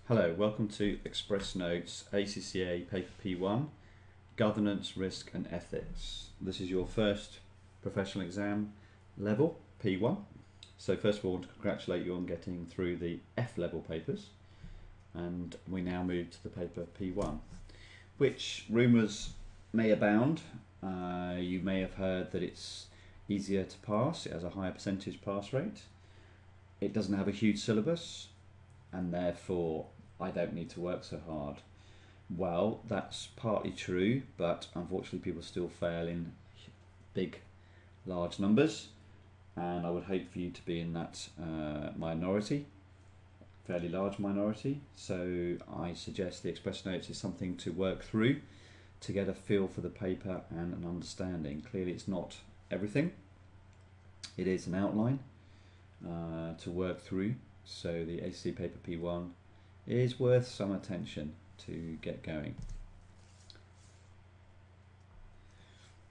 Hello, welcome to Express Notes ACCA Paper P1, Governance, Risk and Ethics. This is your first professional exam level, P1. So first of all, I want to congratulate you on getting through the F level papers, and we now move to the paper P1, which rumours may abound. You may have heard that it's easier to pass, it has a higher percentage pass rate, it doesn't have a huge syllabus, and therefore I don't need to work so hard. Well, that's partly true, but unfortunately people still fail in big, large numbers, and I would hope for you to be in that minority, fairly large minority. So I suggest the Express Notes is something to work through to get a feel for the paper and an understanding. Clearly it's not everything, it is an outline to work through. So the ACCA Paper P1 is worth some attention to get going.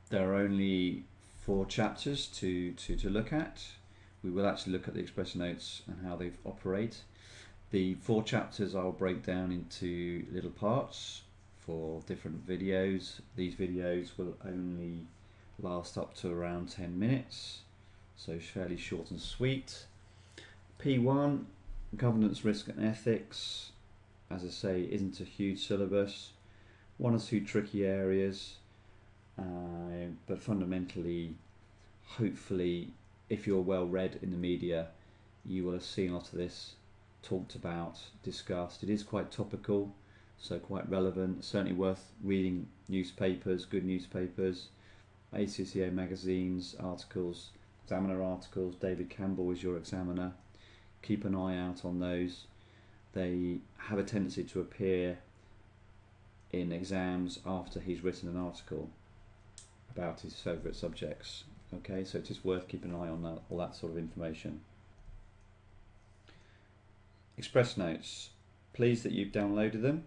There are only 4 chapters to look at. We will actually look at the Express Notes and how they operate. The 4 chapters I'll break down into little parts for different videos. These videos will only last up to around 10 minutes, so fairly short and sweet. P1, Governance, Risk and Ethics, as I say, isn't a huge syllabus, 1 or 2 tricky areas, but fundamentally, hopefully, if you're well read in the media, you will have seen a lot of this talked about, discussed. It is quite topical, so quite relevant, certainly worth reading newspapers, good newspapers, ACCA magazines, articles, examiner articles. David Campbell is your examiner. Keep an eye out on those. They have a tendency to appear in exams after he's written an article about his favourite subjects. Okay, so it is worth keeping an eye on that, all that sort of information. Express Notes, pleased that you've downloaded them.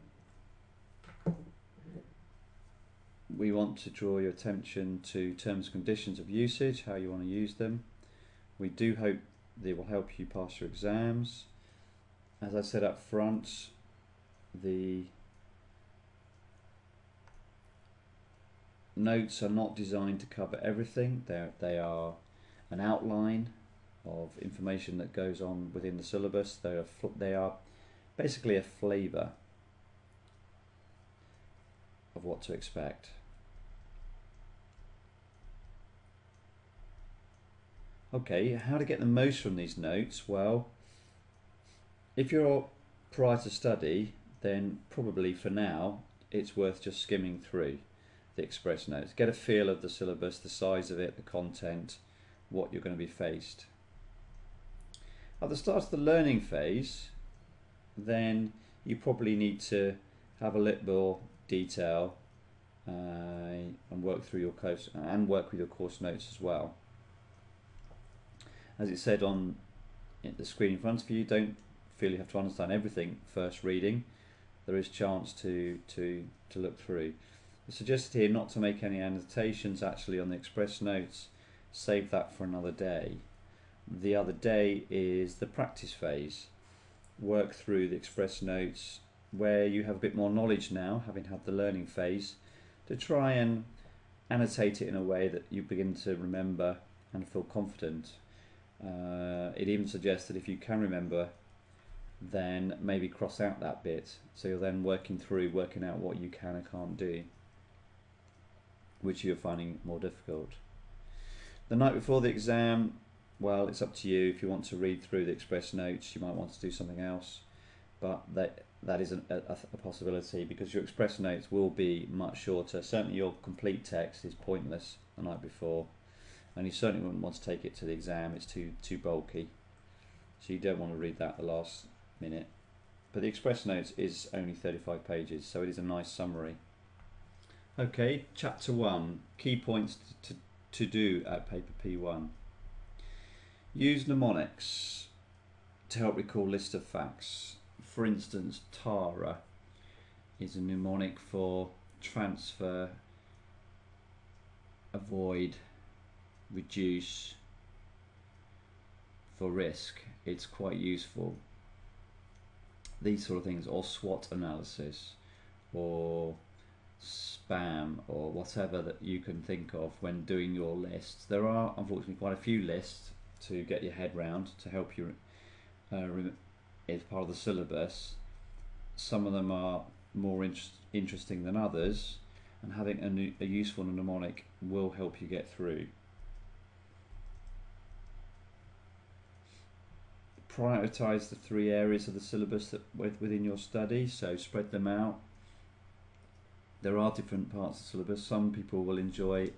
We want to draw your attention to terms and conditions of usage, how you want to use them. We do hope they will help you pass your exams. As I said up front, the notes are not designed to cover everything. They are an outline of information that goes on within the syllabus. They are basically a flavour of what to expect. Okay, how to get the most from these notes? Well, if you're prior to study, then probably for now it's worth just skimming through the Express Notes. Get a feel of the syllabus, the size of it, the content, what you're going to be faced. At the start of the learning phase, then you probably need to have a little more detail and work through your course and work with your course notes as well. As it said on the screen in front of you, don't feel you have to understand everything first reading. There is chance to look through. It's suggested here not to make any annotations actually on the Express Notes. Save that for another day. The other day is the practice phase. Work through the Express Notes where you have a bit more knowledge now, having had the learning phase, to try and annotate it in a way that you begin to remember and feel confident. It even suggests that if you can remember, then maybe cross out that bit, so you're then working out what you can and can't do, which you're finding more difficult. The night before the exam, well, it's up to you. If you want to read through the Express Notes, you might want to do something else, but that is a possibility, because your Express Notes will be much shorter. Certainly your complete text is pointless the night before, and you certainly wouldn't want to take it to the exam. It's too bulky, so you don't want to read that at the last minute. But the Express Notes is only 35 pages, so it is a nice summary. Okay, chapter 1, key points to do at paper P1. Use mnemonics to help recall list of facts. For instance, TARA is a mnemonic for transfer, avoid, reduce, for risk. It's quite useful. these sort of things, or SWOT analysis, or spam, or whatever that you can think of when doing your lists. There are unfortunately quite a few lists to get your head round to help you as part of the syllabus. Some of them are more interesting than others, and having a useful mnemonic will help you get through. Prioritise the 3 areas of the syllabus that within your study, so spread them out. There are different parts of the syllabus. Some people will enjoy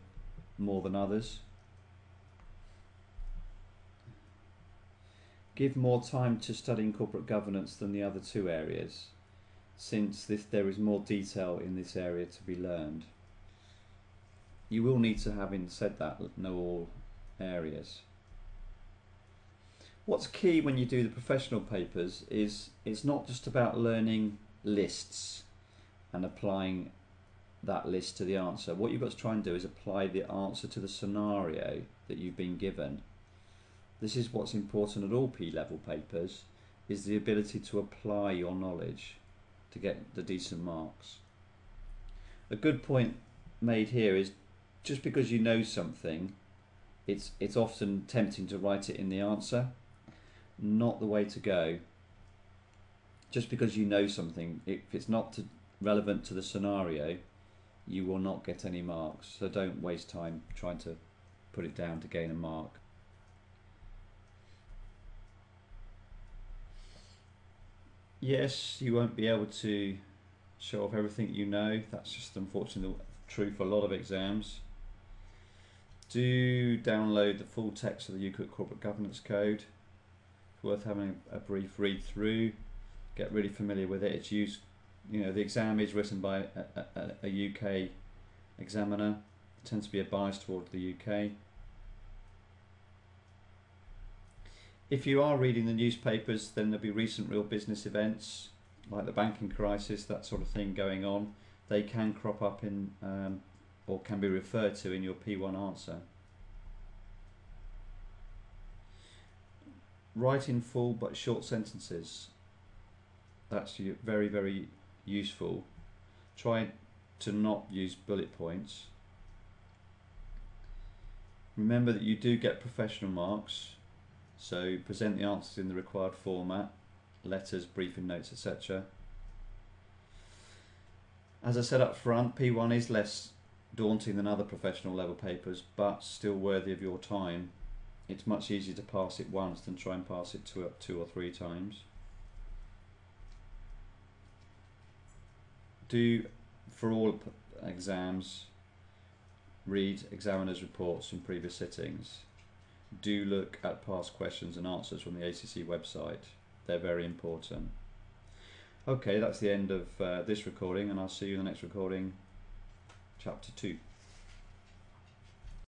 more than others. Give more time to studying corporate governance than the other 2 areas, since there is more detail in this area to be learned. You will need to, having said that, know all areas. What's key when you do the professional papers is it's not just about learning lists and applying that list to the answer. What you've got to try and do is apply the answer to the scenario that you've been given. This is what's important at all P-level papers, is the ability to apply your knowledge to get the decent marks. A good point made here is just because you know something, it's often tempting to write it in the answer. Not the way to go. Just because you know something, if it's not relevant to the scenario, you will not get any marks. So don't waste time trying to put it down to gain a mark. Yes, you won't be able to show off everything you know. That's just unfortunately true for a lot of exams. Do download the full text of the UCAT Corporate Governance Code. It's worth having a brief read through, get really familiar with it. It's used, the exam is written by a UK examiner. It tends to be a bias toward the UK. If you are reading the newspapers, then there'll be recent real business events like the banking crisis, that sort of thing going on. They can crop up in or can be referred to in your P1 answer. Write in full but short sentences. That's very, very useful. Try to not use bullet points. Remember that you do get professional marks, so present the answers in the required format, letters, briefing notes, etc. As I said up front, P1 is less daunting than other professional level papers, but still worthy of your time. It's much easier to pass it once than try and pass it 2 or 3 times. Do, for all exams, read examiners' reports from previous sittings. Do look at past questions and answers from the ACC website. They're very important. Okay, that's the end of this recording, and I'll see you in the next recording, chapter 2.